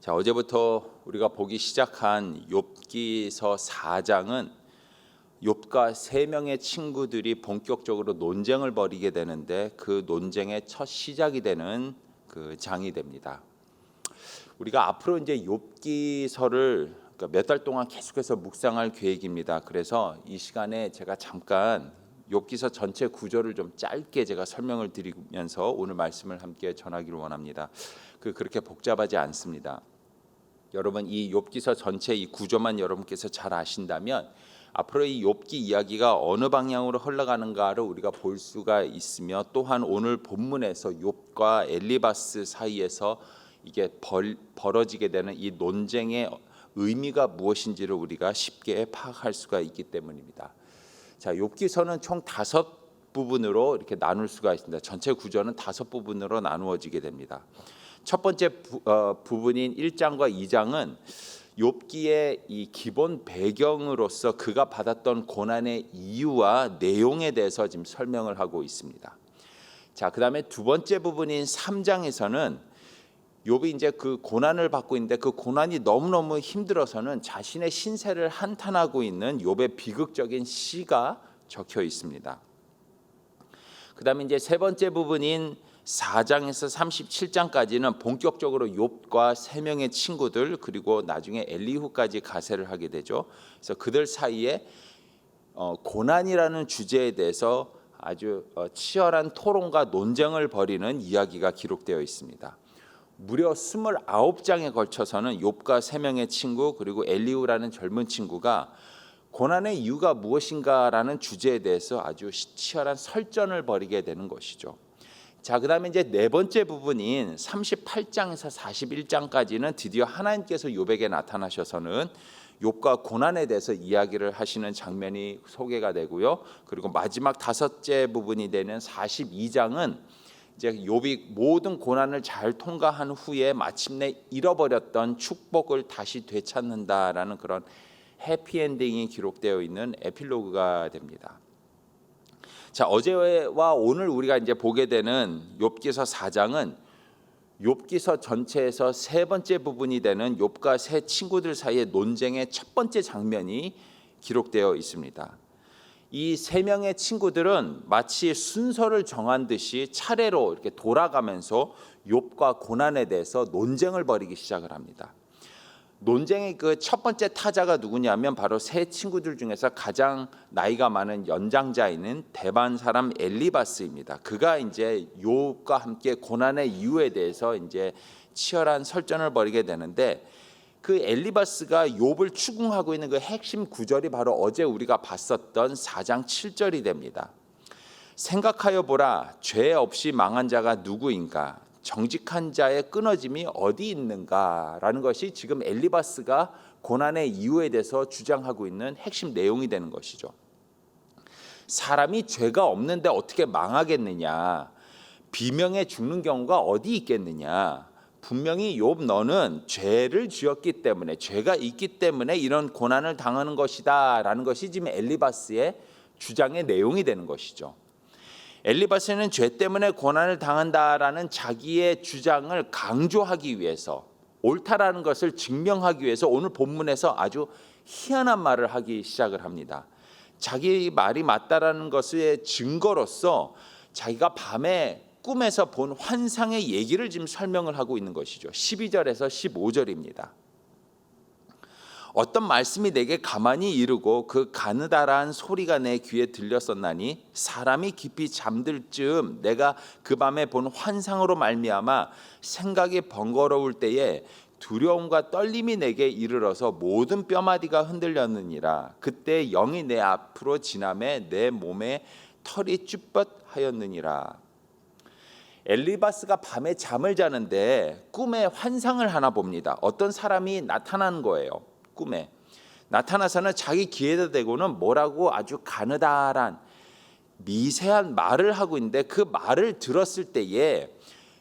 자, 어제부터 우리가 보기 시작한 욥기서 4장은 욥과 세 명의 친구들이 본격적으로 논쟁을 벌이게 되는데 그 논쟁의 첫 시작이 되는 그 장이 됩니다. 우리가 앞으로 이제 욥기서를 몇 달 동안 계속해서 묵상할 계획입니다. 그래서 이 시간에 제가 잠깐 욥기서 전체 구조를 좀 짧게 제가 설명을 드리면서 오늘 말씀을 함께 전하기를 원합니다. 그렇게 복잡하지 않습니다. 여러분, 이 욥기서 전체 이 구조만 여러분께서 잘 아신다면 앞으로 이 욥기 이야기가 어느 방향으로 흘러가는가를 우리가 볼 수가 있으며, 또한 오늘 본문에서 욥과 엘리바스 사이에서 이게 벌어지게 되는 이 논쟁의 의미가 무엇인지를 우리가 쉽게 파악할 수가 있기 때문입니다. 자, 욥기서는 총 5부분으로 이렇게 나눌 수가 있습니다. 전체 구조는 5부분으로 나누어지게 됩니다. 첫 번째 부분인 1장과 2장은 욥기의 이 기본 배경으로서 그가 받았던 고난의 이유와 내용에 대해서 지금 설명을 하고 있습니다. 자, 그다음에 두 번째 부분인 3장에서는 욥이 이제 그 고난을 받고 있는데 그 고난이 너무너무 힘들어서는 자신의 신세를 한탄하고 있는 욥의 비극적인 시가 적혀 있습니다. 그다음에 이제 세 번째 부분인 4장에서 37장까지는 본격적으로 욥과 세 명의 친구들, 그리고 나중에 엘리후까지 가세를 하게 되죠. 그래서 그들 사이에 고난이라는 주제에 대해서 아주 치열한 토론과 논쟁을 벌이는 이야기가 기록되어 있습니다. 무려 29장에 걸쳐서는 욥과 세 명의 친구, 그리고 엘리후라는 젊은 친구가 고난의 이유가 무엇인가라는 주제에 대해서 아주 치열한 설전을 벌이게 되는 것이죠. 자, 그다음에 이제 네 번째 부분인 38장에서 41장까지는 드디어 하나님께서 욥에게 나타나셔서는 욥과 고난에 대해서 이야기를 하시는 장면이 소개가 되고요. 그리고 마지막 다섯째 부분이 되는 42장은 이제 욥이 모든 고난을 잘 통과한 후에 마침내 잃어버렸던 축복을 다시 되찾는다라는 그런 해피엔딩이 기록되어 있는 에필로그가 됩니다. 자, 어제와 오늘 우리가 이제 보게 되는 욥기서 4장은 욥기서 전체에서 세 번째 부분이 되는 욥과 세 친구들 사이의 논쟁의 첫 번째 장면이 기록되어 있습니다. 이 세 명의 친구들은 마치 순서를 정한 듯이 차례로 이렇게 돌아가면서 욥과 고난에 대해서 논쟁을 벌이기 시작을 합니다. 논쟁의 그 첫 번째 타자가 누구냐면 바로 세 친구들 중에서 가장 나이가 많은 연장자인 대반 사람 엘리바스입니다. 그가 이제 욥과 함께 고난의 이유에 대해서 이제 치열한 설전을 벌이게 되는데, 그 엘리바스가 욥을 추궁하고 있는 그 핵심 구절이 바로 어제 우리가 봤었던 4장 7절이 됩니다. 생각하여 보라, 죄 없이 망한 자가 누구인가? 정직한 자의 끊어짐이 어디 있는가라는 것이 지금 엘리바스가 고난의 이유에 대해서 주장하고 있는 핵심 내용이 되는 것이죠. 사람이 죄가 없는데 어떻게 망하겠느냐? 비명에 죽는 경우가 어디 있겠느냐? 분명히 욥 너는 죄를 지었기 때문에, 죄가 있기 때문에 이런 고난을 당하는 것이다 라는 것이 지금 엘리바스의 주장의 내용이 되는 것이죠. 엘리바스는 죄 때문에 고난을 당한다라는 자기의 주장을 강조하기 위해서, 옳다라는 것을 증명하기 위해서 오늘 본문에서 아주 희한한 말을 하기 시작을 합니다. 자기 말이 맞다라는 것의 증거로서 자기가 밤에 꿈에서 본 환상의 얘기를 지금 설명을 하고 있는 것이죠. 12절에서 15절입니다. 어떤 말씀이 내게 가만히 이르고 그 가느다란 소리가 내 귀에 들렸었나니 사람이 깊이 잠들 즈음 내가 그 밤에 본 환상으로 말미암아 생각이 번거로울 때에 두려움과 떨림이 내게 이르러서 모든 뼈마디가 흔들렸느니라. 그때 영이 내 앞으로 지나매 내 몸에 털이 쭈뼛하였느니라. 엘리바스가 밤에 잠을 자는데 꿈에 환상을 하나 봅니다. 어떤 사람이 나타나는 거예요. 꿈에 나타나서는 자기 귀에다 대고는 뭐라고 아주 가느다란 미세한 말을 하고 있는데, 그 말을 들었을 때에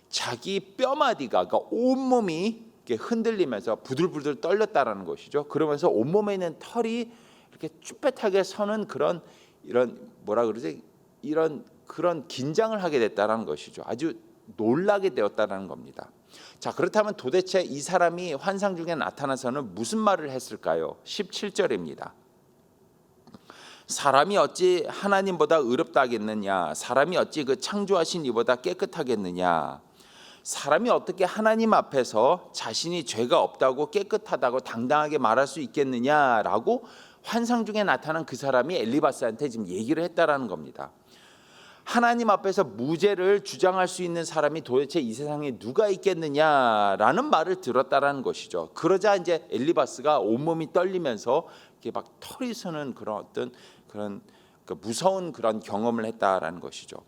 자기 뼈마디가, 그러니까 온몸이 이렇게 흔들리면서 부들부들 떨렸다라는 것이죠. 그러면서 온몸에 있는 털이 이렇게 쭈뼛하게 서는 그런, 이런 뭐라 그러지, 이런 그런 긴장을 하게 됐다라는 것이죠. 아주 놀라게 되었다라는 겁니다. 자, 그렇다면 도대체 이 사람이 환상 중에 나타나서는 무슨 말을 했을까요? 17절입니다. 사람이 어찌 하나님보다 의롭다 하겠느냐? 사람이 어찌 그 창조하신 이보다 깨끗하겠느냐? 사람이 어떻게 하나님 앞에서 자신이 죄가 없다고 깨끗하다고 당당하게 말할 수 있겠느냐라고 환상 중에 나타난 그 사람이 엘리바스한테 지금 얘기를 했다라는 겁니다. 하나님 앞에서 무죄를 주장할 수 있는 사람이 도대체 이 세상에 누가 있겠느냐라는 말을 들었다라는 것이죠. 그러자 이제 엘리바스가 온몸이 떨리면서 이렇게 막 털이 서는 그런 무서운 그런 경험을 했다라는 것이죠.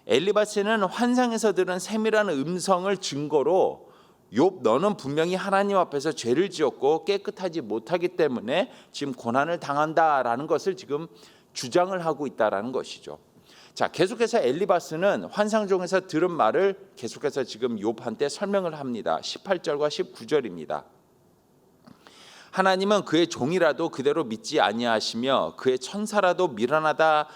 엘리바스는 환상에서 들은 세밀한 음성을 증거로 욥 너는 분명히 하나님 앞에서 죄를 지었고 깨끗하지 못하기 때문에 지금 고난을 당한다라는 것을 지금 주장을 하고 있다라는 것이죠. 자, 계속해서 엘리바스는 환상 중에서 들은 말을 계속해서 지금 욥한테 설명을 합니다. 18절과 19절입니다. 하나님은 그의 종이라도 그대로 믿지 아니하시며 그의 천사라도 미련하다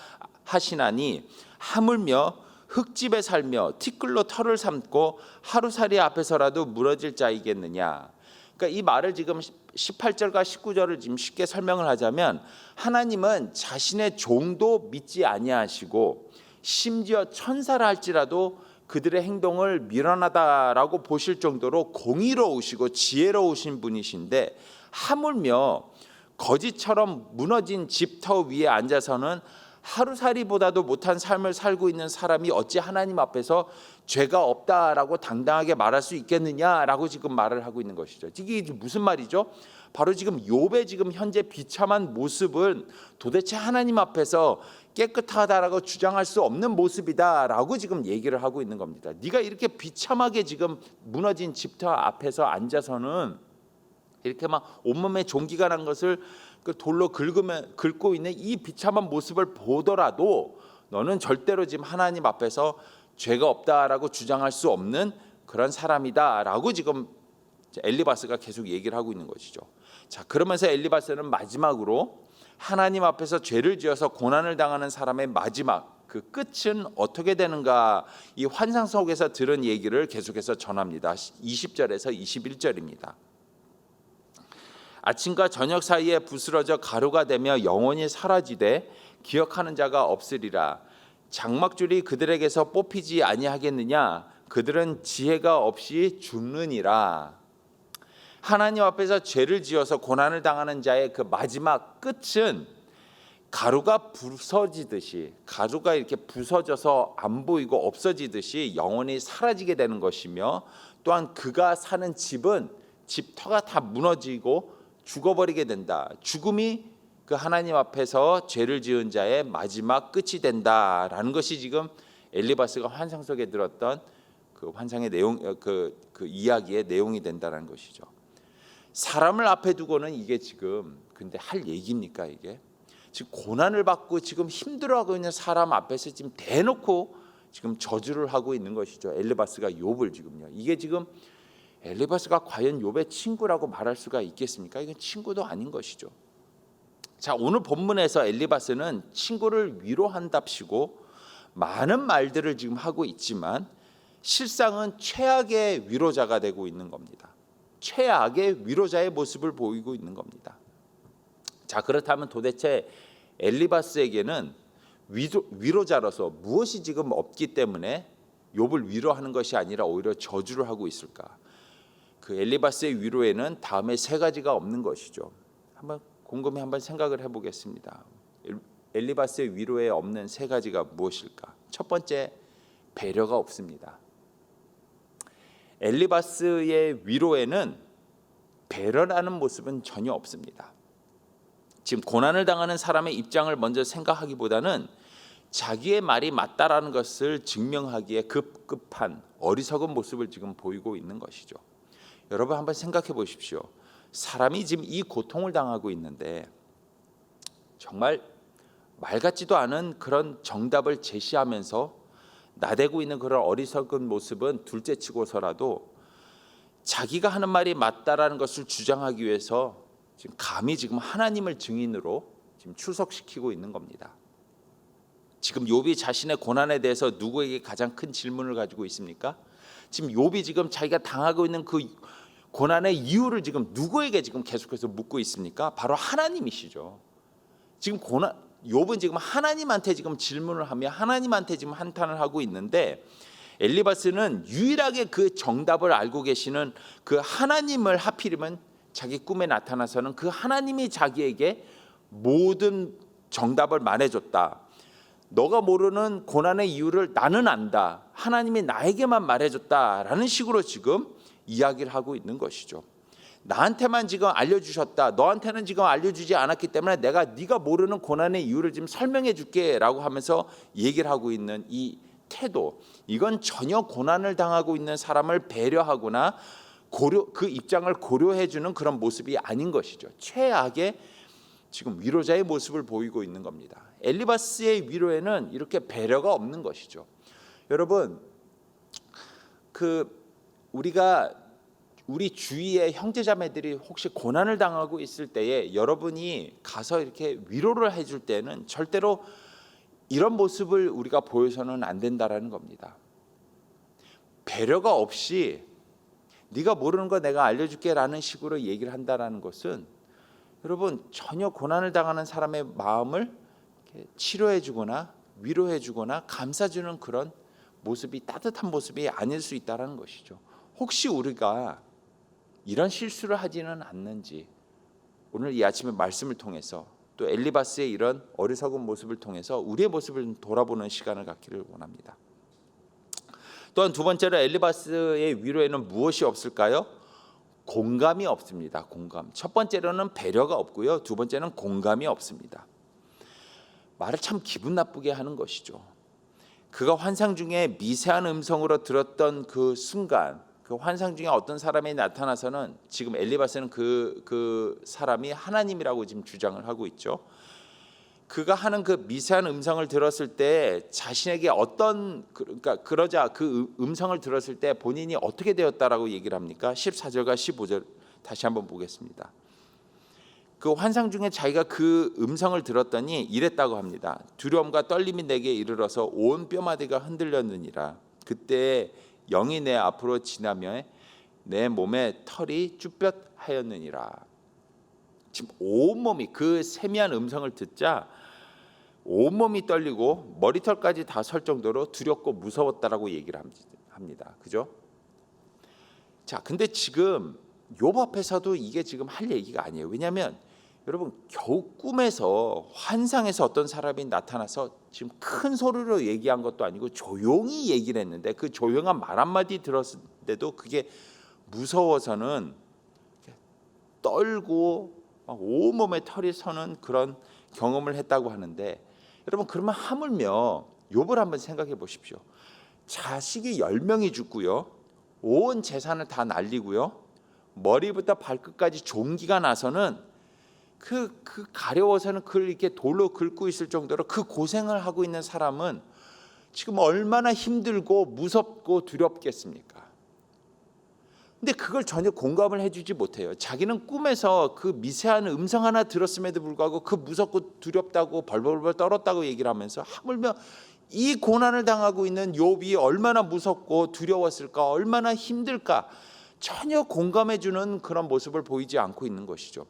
하시나니 하물며 흙집에 살며 티끌로 털을 삼고 하루살이 앞에서라도 무너질 자이겠느냐. 그러니까 이 말을 지금 18절과 19절을 지금 쉽게 설명을 하자면 하나님은 자신의 종도 믿지 아니하시고 심지어 천사라 할지라도 그들의 행동을 미련하다라고 보실 정도로 공의로우시고 지혜로우신 분이신데 하물며 거지처럼 무너진 집터 위에 앉아서는 하루살이보다도 못한 삶을 살고 있는 사람이 어찌 하나님 앞에서 죄가 없다라고 당당하게 말할 수 있겠느냐라고 지금 말을 하고 있는 것이죠. 이게 무슨 말이죠? 바로 지금 욥의 지금 현재 비참한 모습은 도대체 하나님 앞에서 깨끗하다라고 주장할 수 없는 모습이다라고 지금 얘기를 하고 있는 겁니다. 네가 이렇게 비참하게 지금 무너진 집터 앞에서 앉아서는 이렇게 막 온몸에 종기가 난 것을 그 돌로 긁고 있는 이 비참한 모습을 보더라도 너는 절대로 지금 하나님 앞에서 죄가 없다라고 주장할 수 없는 그런 사람이다라고 지금 엘리바스가 계속 얘기를 하고 있는 것이죠. 자, 그러면서 엘리바스는 마지막으로 하나님 앞에서 죄를 지어서 고난을 당하는 사람의 마지막 그 끝은 어떻게 되는가, 이 환상 속에서 들은 얘기를 계속해서 전합니다. 20절에서 21절입니다. 아침과 저녁 사이에 부스러져 가루가 되며 영원히 사라지되 기억하는 자가 없으리라. 장막줄이 그들에게서 뽑히지 아니하겠느냐. 그들은 지혜가 없이 죽느니라. 하나님 앞에서 죄를 지어서 고난을 당하는 자의 그 마지막 끝은 가루가 부서지듯이, 가루가 이렇게 부서져서 안 보이고 없어지듯이 영원히 사라지게 되는 것이며, 또한 그가 사는 집은 집터가 다 무너지고 죽어버리게 된다. 죽음이 그 하나님 앞에서 죄를 지은 자의 마지막 끝이 된다라는 것이 지금 엘리바스가 환상 속에 들었던 그 환상의 내용, 그 이야기의 내용이 된다는 것이죠. 사람을 앞에 두고는 이게 지금 근데 할 얘기입니까? 이게 지금 고난을 받고 지금 힘들어하고 있는 사람 앞에서 지금 대놓고 지금 저주를 하고 있는 것이죠. 엘리바스가 욥을 지금요. 이게 지금 엘리바스가 과연 욥의 친구라고 말할 수가 있겠습니까? 이건 친구도 아닌 것이죠. 자, 오늘 본문에서 엘리바스는 친구를 위로한답시고 많은 말들을 지금 하고 있지만 실상은 최악의 위로자가 되고 있는 겁니다. 최악의 위로자의 모습을 보이고 있는 겁니다. 자, 그렇다면 도대체 엘리바스에게는 위로자로서 무엇이 지금 없기 때문에 욥을 위로하는 것이 아니라 오히려 저주를 하고 있을까? 그 엘리바스의 위로에는 다음에 세 가지가 없는 것이죠. 한번 곰곰이 한번 생각을 해보겠습니다. 엘리바스의 위로에 없는 세 가지가 무엇일까? 첫 번째, 배려가 없습니다. 엘리바스의 위로에는 배려라는 모습은 전혀 없습니다. 지금 고난을 당하는 사람의 입장을 먼저 생각하기보다는 자기의 말이 맞다라는 것을 증명하기에 급급한 어리석은 모습을 지금 보이고 있는 것이죠. 여러분 한번 생각해 보십시오. 사람이 지금 이 고통을 당하고 있는데 정말 말 같지도 않은 그런 정답을 제시하면서 나대고 있는 그런 어리석은 모습은 둘째치고서라도 자기가 하는 말이 맞다라는 것을 주장하기 위해서 지금 감히 지금 하나님을 증인으로 지금 출석시키고 있는 겁니다. 지금 욥이 자신의 고난에 대해서 누구에게 가장 큰 질문을 가지고 있습니까? 지금 욥이 지금 자기가 당하고 있는 그 고난의 이유를 지금 누구에게 지금 계속해서 묻고 있습니까? 바로 하나님이시죠. 지금 욥은 지금 하나님한테 지금 질문을 하며 하나님한테 지금 한탄을 하고 있는데, 엘리바스는 유일하게 그 정답을 알고 계시는 그 하나님을 하필이면 자기 꿈에 나타나서는 그 하나님이 자기에게 모든 정답을 말해줬다. 너가 모르는 고난의 이유를 나는 안다. 하나님이 나에게만 말해줬다라는 식으로 지금 이야기를 하고 있는 것이죠. 나한테만 지금 알려주셨다. 너한테는 지금 알려주지 않았기 때문에 내가 네가 모르는 고난의 이유를 지금 설명해 줄게라고 하면서 얘기를 하고 있는 이 태도, 이건 전혀 고난을 당하고 있는 사람을 배려하거나 그 입장을 고려해 주는 그런 모습이 아닌 것이죠. 최악의 지금 위로자의 모습을 보이고 있는 겁니다. 엘리바스의 위로에는 이렇게 배려가 없는 것이죠. 여러분, 우리 주위의 형제자매들이 혹시 고난을 당하고 있을 때에 여러분이 가서 이렇게 위로를 해줄 때는 절대로 이런 모습을 우리가 보여서는 안 된다라는 겁니다. 배려가 없이 네가 모르는 거 내가 알려줄게라는 식으로 얘기를 한다라는 것은 여러분 전혀 고난을 당하는 사람의 마음을 치료해주거나 위로해주거나 감싸주는 그런 모습이, 따뜻한 모습이 아닐 수 있다는 것이죠. 혹시 우리가 이런 실수를 하지는 않는지 오늘 이 아침에 말씀을 통해서 또 엘리바스의 이런 어리석은 모습을 통해서 우리의 모습을 돌아보는 시간을 갖기를 원합니다. 또한 두 번째로 엘리바스의 위로에는 무엇이 없을까요? 공감이 없습니다. 공감. 첫 번째로는 배려가 없고요. 두 번째는 공감이 없습니다. 말을 참 기분 나쁘게 하는 것이죠. 그가 환상 중에 미세한 음성으로 들었던 그 순간, 그 환상 중에 어떤 사람이 나타나서는 지금 엘리바스는 그 사람이 하나님이라고 지금 주장을 하고 있죠. 그가 하는 그 미세한 음성을 들었을 때 자신에게 그러자 그 음성을 들었을 때 본인이 어떻게 되었다라고 얘기를 합니까? 14절과 15절 다시 한번 보겠습니다. 그 환상 중에 자기가 그 음성을 들었더니 이랬다고 합니다. 두려움과 떨림이 내게 이르러서 온 뼈마디가 흔들렸느니라. 그때 영이 내 앞으로 지나며 내 몸에 털이 쭈뼛하였느니라. 지금 온몸이 그 세미한 음성을 듣자 온몸이 떨리고 머리털까지 다 설 정도로 두렵고 무서웠다라고 얘기를 합니다. 그죠? 자, 근데 지금 욥 앞에서도 이게 지금 할 얘기가 아니에요. 왜냐하면 여러분 겨우 꿈에서 환상에서 어떤 사람이 나타나서 지금 큰 소리로 얘기한 것도 아니고 조용히 얘기를 했는데 그 조용한 말 한마디 들었을 때도 그게 무서워서는 떨고 막 온몸에 털이 서는 그런 경험을 했다고 하는데, 여러분 그러면 하물며 욥을 한번 생각해 보십시오. 자식이 10명이 죽고요, 온 재산을 다 날리고요, 머리부터 발끝까지 종기가 나서는 그 가려워서는 그걸 이렇게 돌로 긁고 있을 정도로 그 고생을 하고 있는 사람은 지금 얼마나 힘들고 무섭고 두렵겠습니까? 근데 그걸 전혀 공감을 해주지 못해요. 자기는 꿈에서 그 미세한 음성 하나 들었음에도 불구하고 그 무섭고 두렵다고 벌벌벌 떨었다고 얘기를 하면서 하물며 이 고난을 당하고 있는 욥이 얼마나 무섭고 두려웠을까, 얼마나 힘들까, 전혀 공감해주는 그런 모습을 보이지 않고 있는 것이죠.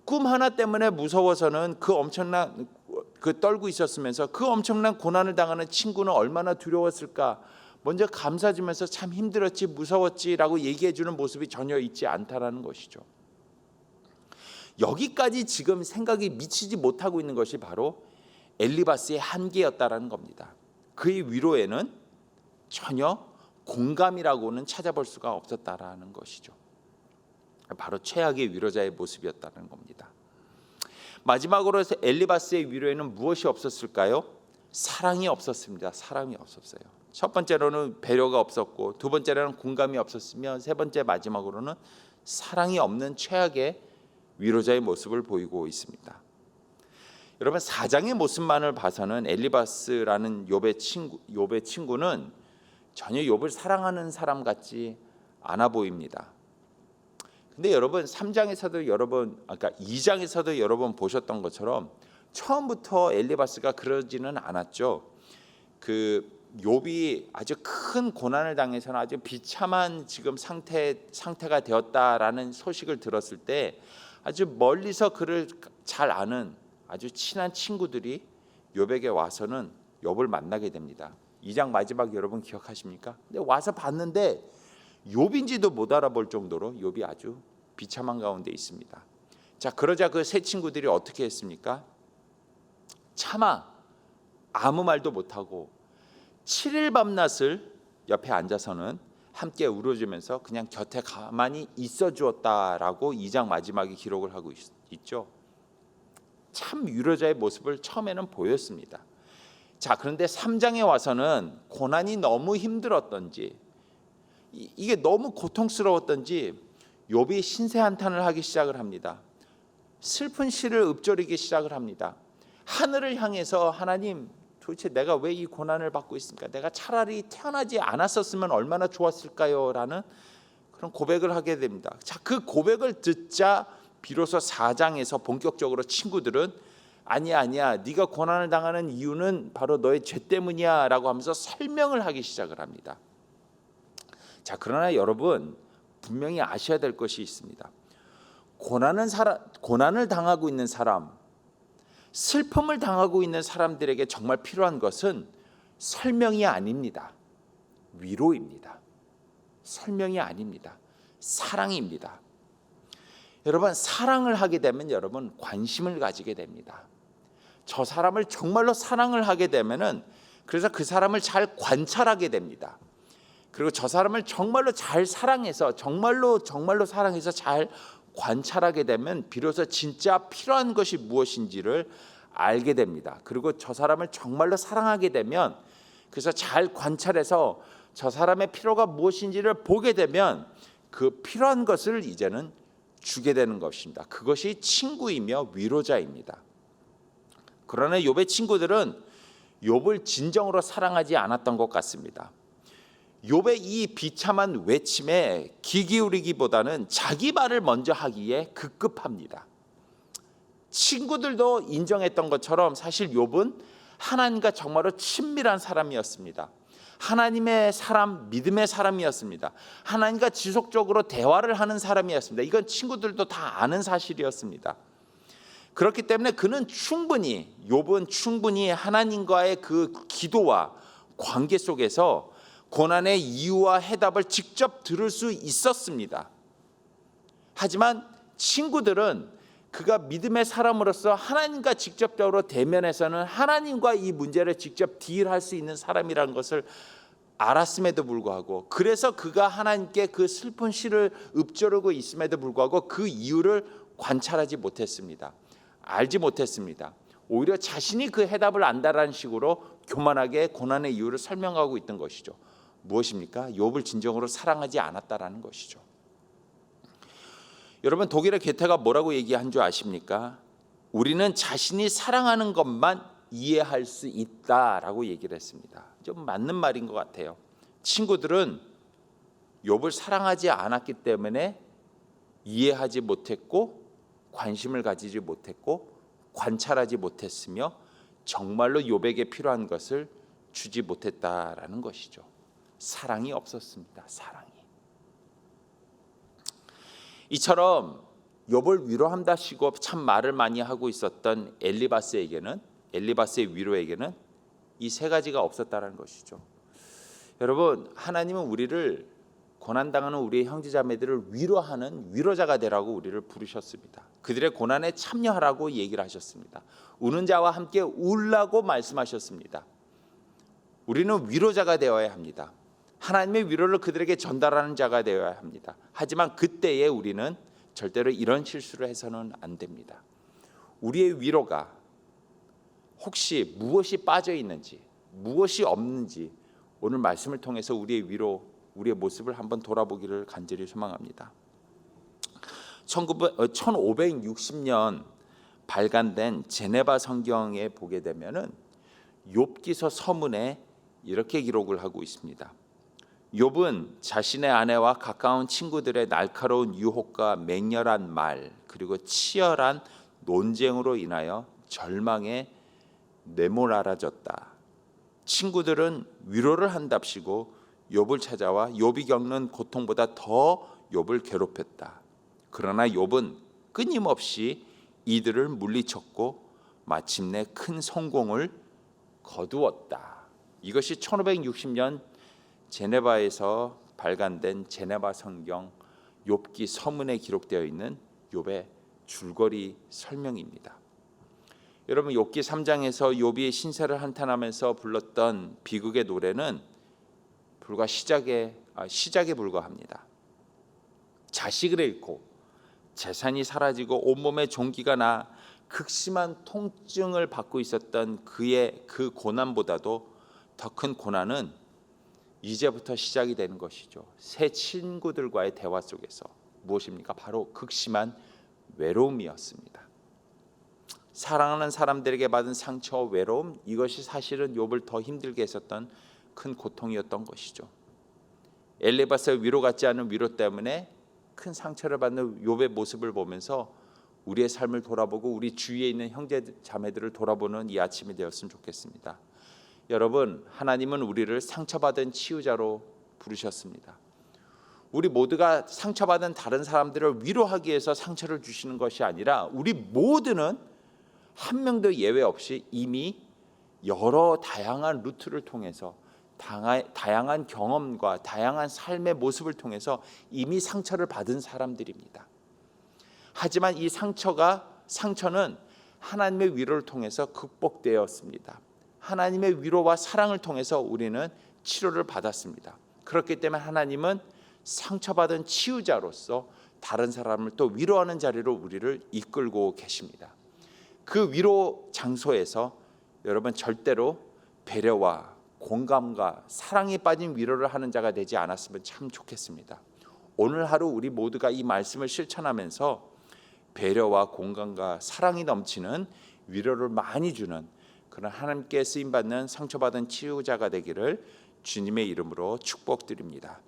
꿈 하나 때문에 무서워서는 그 떨고 있었으면서 그 엄청난 고난을 당하는 친구는 얼마나 두려웠을까, 먼저 감싸주면서 참 힘들었지 무서웠지라고 얘기해주는 모습이 전혀 있지 않다라는 것이죠. 여기까지 지금 생각이 미치지 못하고 있는 것이 바로 엘리바스의 한계였다라는 겁니다. 그의 위로에는 전혀 공감이라고는 찾아볼 수가 없었다라는 것이죠. 바로 최악의 위로자의 모습이었다는 겁니다. 마지막으로 엘리바스의 위로에는 무엇이 없었을까요? 사랑이 없었습니다. 사랑이 없었어요. 첫 번째로는 배려가 없었고, 두 번째로는 공감이 없었으며, 세 번째 마지막으로는 사랑이 없는 최악의 위로자의 모습을 보이고 있습니다. 여러분 4장의 모습만을 봐서는 엘리바스라는 욥의 친구는 전혀 욥을 사랑하는 사람 같지 않아 보입니다. 근데 여러분 3장에서도 아까 2장에서도 여러 번 보셨던 것처럼 처음부터 엘리바스가 그러지는 않았죠. 그 욥이 아주 큰 고난을 당해서는 아주 비참한 지금 상태가 되었다라는 소식을 들었을 때 아주 멀리서 그를 잘 아는 아주 친한 친구들이 욥에게 와서는 욥을 만나게 됩니다. 2장 마지막 여러분 기억하십니까? 근데 와서 봤는데 욥인지도 못 알아볼 정도로 욥이 아주 비참한 가운데 있습니다. 자, 그러자 그 세 친구들이 어떻게 했습니까? 차마 아무 말도 못하고 7일 밤낮을 옆에 앉아서는 함께 울어주면서 그냥 곁에 가만히 있어 주었다라고 2장 마지막에 기록을 하고 있죠. 참 위로자의 모습을 처음에는 보였습니다. 자, 그런데 3장에 와서는 고난이 너무 힘들었던지 이게 너무 고통스러웠던지 욥이 신세한탄을 하기 시작을 합니다. 슬픈 시를 읊조리기 시작을 합니다. 하늘을 향해서 하나님, 도대체 내가 왜 이 고난을 받고 있습니까? 내가 차라리 태어나지 않았었으면 얼마나 좋았을까요? 라는 그런 고백을 하게 됩니다. 자, 그 고백을 듣자 비로소 4장에서 본격적으로 친구들은 아니야 네가 고난을 당하는 이유는 바로 너의 죄 때문이야 라고 하면서 설명을 하기 시작을 합니다. 자, 그러나 여러분 분명히 아셔야 될 것이 있습니다. 고난을 당하고 있는 사람, 슬픔을 당하고 있는 사람들에게 정말 필요한 것은 설명이 아닙니다. 위로입니다. 설명이 아닙니다. 사랑입니다. 여러분, 사랑을 하게 되면 여러분 관심을 가지게 됩니다. 저 사람을 정말로 사랑을 하게 되면은 그래서 그 사람을 잘 관찰하게 됩니다. 그리고 저 사람을 정말로 잘 사랑해서 정말로 사랑해서 잘 관찰하게 되면 비로소 진짜 필요한 것이 무엇인지를 알게 됩니다. 그리고 저 사람을 정말로 사랑하게 되면 그래서 잘 관찰해서 저 사람의 필요가 무엇인지를 보게 되면 그 필요한 것을 이제는 주게 되는 것입니다. 그것이 친구이며 위로자입니다. 그러나 욥의 친구들은 욥을 진정으로 사랑하지 않았던 것 같습니다. 욥의 이 비참한 외침에 귀 기울이기보다는 자기 말을 먼저 하기에 급급합니다. 친구들도 인정했던 것처럼 사실 욥은 하나님과 정말로 친밀한 사람이었습니다. 하나님의 사람, 믿음의 사람이었습니다. 하나님과 지속적으로 대화를 하는 사람이었습니다. 이건 친구들도 다 아는 사실이었습니다. 그렇기 때문에 욥은 충분히 하나님과의 그 기도와 관계 속에서 고난의 이유와 해답을 직접 들을 수 있었습니다. 하지만 친구들은 그가 믿음의 사람으로서 하나님과 직접적으로 대면해서는 하나님과 이 문제를 직접 딜할 수 있는 사람이라는 것을 알았음에도 불구하고, 그래서 그가 하나님께 그 슬픈 시를 읊조르고 있음에도 불구하고 그 이유를 관찰하지 못했습니다. 알지 못했습니다. 오히려 자신이 그 해답을 안다라는 식으로 교만하게 고난의 이유를 설명하고 있던 것이죠. 무엇입니까? 욥을 진정으로 사랑하지 않았다라는 것이죠. 여러분, 독일의 게테가 뭐라고 얘기한 줄 아십니까? 우리는 자신이 사랑하는 것만 이해할 수 있다라고 얘기를 했습니다. 좀 맞는 말인 것 같아요. 친구들은 욥을 사랑하지 않았기 때문에 이해하지 못했고 관심을 가지지 못했고 관찰하지 못했으며 정말로 욥에게 필요한 것을 주지 못했다라는 것이죠. 사랑이 없었습니다. 사랑이. 이처럼 욥을 위로한다시고 참 말을 많이 하고 있었던 엘리바스의 위로에게는 이 세 가지가 없었다는 것이죠. 여러분, 하나님은 우리를 고난당하는 우리의 형제자매들을 위로하는 위로자가 되라고 우리를 부르셨습니다. 그들의 고난에 참여하라고 얘기를 하셨습니다. 우는 자와 함께 울라고 말씀하셨습니다. 우리는 위로자가 되어야 합니다. 하나님의 위로를 그들에게 전달하는 자가 되어야 합니다. 하지만 그때에 우리는 절대로 이런 실수를 해서는 안 됩니다. 우리의 위로가 혹시 무엇이 빠져 있는지, 무엇이 없는지 오늘 말씀을 통해서 우리의 모습을 한번 돌아보기를 간절히 소망합니다. 1560년 발간된 제네바 성경에 보게 되면은 욥기서 서문에 이렇게 기록을 하고 있습니다. 욥은 자신의 아내와 가까운 친구들의 날카로운 유혹과 맹렬한 말, 그리고 치열한 논쟁으로 인하여 절망에 내몰아라졌다. 친구들은 위로를 한답시고 욥을 찾아와 욥이 겪는 고통보다 더 욥을 괴롭혔다. 그러나 욥은 끊임없이 이들을 물리쳤고 마침내 큰 성공을 거두었다. 이것이 1560년 제네바에서 발간된 제네바 성경 욥기 서문에 기록되어 있는 욥의 줄거리 설명입니다. 여러분, 욥기 3장에서 욥이 신세를 한탄하면서 불렀던 비극의 노래는 불과 시작에 불과합니다. 자식을 잃고 재산이 사라지고 온몸에 종기가 나 극심한 통증을 받고 있었던 그의 그 고난보다도 더 큰 고난은 이제부터 시작이 되는 것이죠. 새 친구들과의 대화 속에서 무엇입니까? 바로 극심한 외로움이었습니다. 사랑하는 사람들에게 받은 상처와 외로움, 이것이 사실은 욥을 더 힘들게 했었던 큰 고통이었던 것이죠. 엘리바스의 위로 같지 않은 위로 때문에 큰 상처를 받는 욥의 모습을 보면서 우리의 삶을 돌아보고 우리 주위에 있는 형제 자매들을 돌아보는 이 아침이 되었으면 좋겠습니다. 여러분, 하나님은 우리를 상처받은 치유자로 부르셨습니다. 우리 모두가 상처받은 다른 사람들을 위로하기 위해서 상처를 주시는 것이 아니라 우리 모두는 한 명도 예외 없이 이미 여러 다양한 루트를 통해서 다양한 경험과 다양한 삶의 모습을 통해서 이미 상처를 받은 사람들입니다. 하지만 이 상처는 하나님의 위로를 통해서 극복되었습니다. 하나님의 위로와 사랑을 통해서 우리는 치료를 받았습니다. 그렇기 때문에 하나님은 상처받은 치유자로서 다른 사람을 또 위로하는 자리로 우리를 이끌고 계십니다. 그 위로 장소에서 여러분 절대로 배려와 공감과 사랑에 빠진 위로를 하는 자가 되지 않았으면 참 좋겠습니다. 오늘 하루 우리 모두가 이 말씀을 실천하면서 배려와 공감과 사랑이 넘치는 위로를 많이 주는 그런 하나님께 쓰임받는 상처받은 치유자가 되기를 주님의 이름으로 축복드립니다.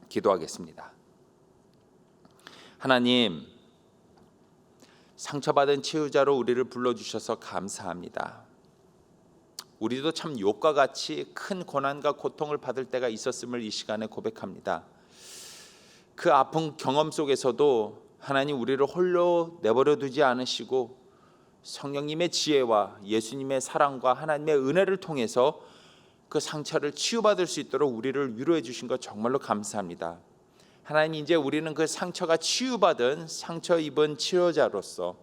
기도하겠습니다. 하나님, 상처받은 치유자로 우리를 불러주셔서 감사합니다. 우리도 참 욥과 같이 큰 고난과 고통을 받을 때가 있었음을 이 시간에 고백합니다. 그 아픈 경험 속에서도 하나님 우리를 홀로 내버려 두지 않으시고 성령님의 지혜와 예수님의 사랑과 하나님의 은혜를 통해서 그 상처를 치유받을 수 있도록 우리를 위로해 주신 것 정말로 감사합니다. 하나님, 이제 우리는 그 상처가 치유받은 상처 입은 치료자로서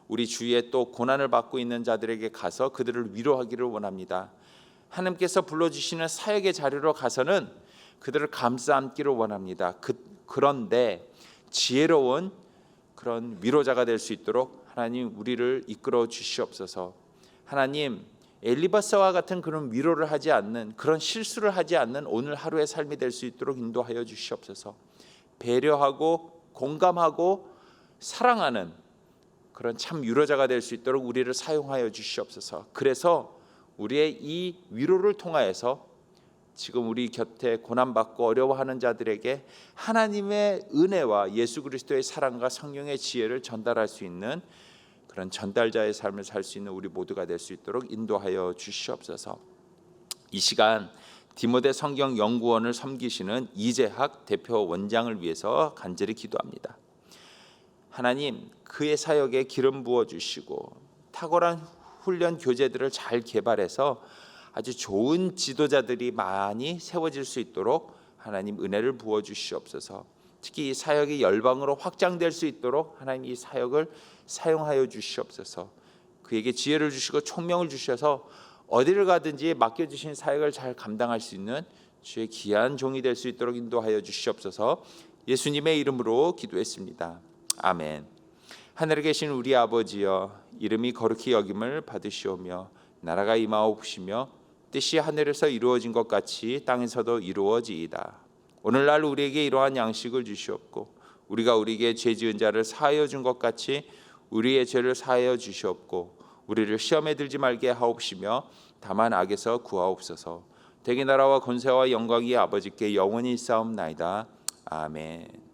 우리 주위에 또 고난을 받고 있는 자들에게 가서 그들을 위로하기를 원합니다. 하나님께서 불러주시는 사역의 자리로 가서는 그들을 감싸 안기를 원합니다. 그런데 지혜로운 그런 위로자가 될 수 있도록 하나님 우리를 이끌어 주시옵소서. 하나님, 엘리바스와 같은 그런 위로를 하지 않는, 그런 실수를 하지 않는 오늘 하루의 삶이 될 수 있도록 인도하여 주시옵소서. 배려하고 공감하고 사랑하는 그런 참 위로자가 될 수 있도록 우리를 사용하여 주시옵소서. 그래서 우리의 이 위로를 통하여서 지금 우리 곁에 고난받고 어려워하는 자들에게 하나님의 은혜와 예수 그리스도의 사랑과 성령의 지혜를 전달할 수 있는 그런 전달자의 삶을 살 수 있는 우리 모두가 될 수 있도록 인도하여 주시옵소서. 이 시간 디모데 성경연구원을 섬기시는 이재학 대표 원장을 위해서 간절히 기도합니다. 하나님, 그의 사역에 기름 부어주시고 탁월한 훈련 교재들을 잘 개발해서 아주 좋은 지도자들이 많이 세워질 수 있도록 하나님 은혜를 부어주시옵소서. 특히 이 사역이 열방으로 확장될 수 있도록 하나님 이 사역을 사용하여 주시옵소서. 그에게 지혜를 주시고 총명을 주셔서 어디를 가든지 맡겨주신 사역을 잘 감당할 수 있는 주의 귀한 종이 될 수 있도록 인도하여 주시옵소서. 예수님의 이름으로 기도했습니다. 아멘. 하늘에 계신 우리 아버지여, 이름이 거룩히 여김을 받으시오며 나라가 임하옵시며 뜻이 하늘에서 이루어진 것 같이 땅에서도 이루어지이다. 오늘날 우리에게 이러한 양식을 주시옵고 우리가 우리에게 죄 지은 자를 사하여 준 것 같이 우리의 죄를 사하여 주시옵고 우리를 시험에 들지 말게 하옵시며 다만 악에서 구하옵소서. 대개 나라와 권세와 영광이 아버지께 영원히 있사옵나이다. 아멘.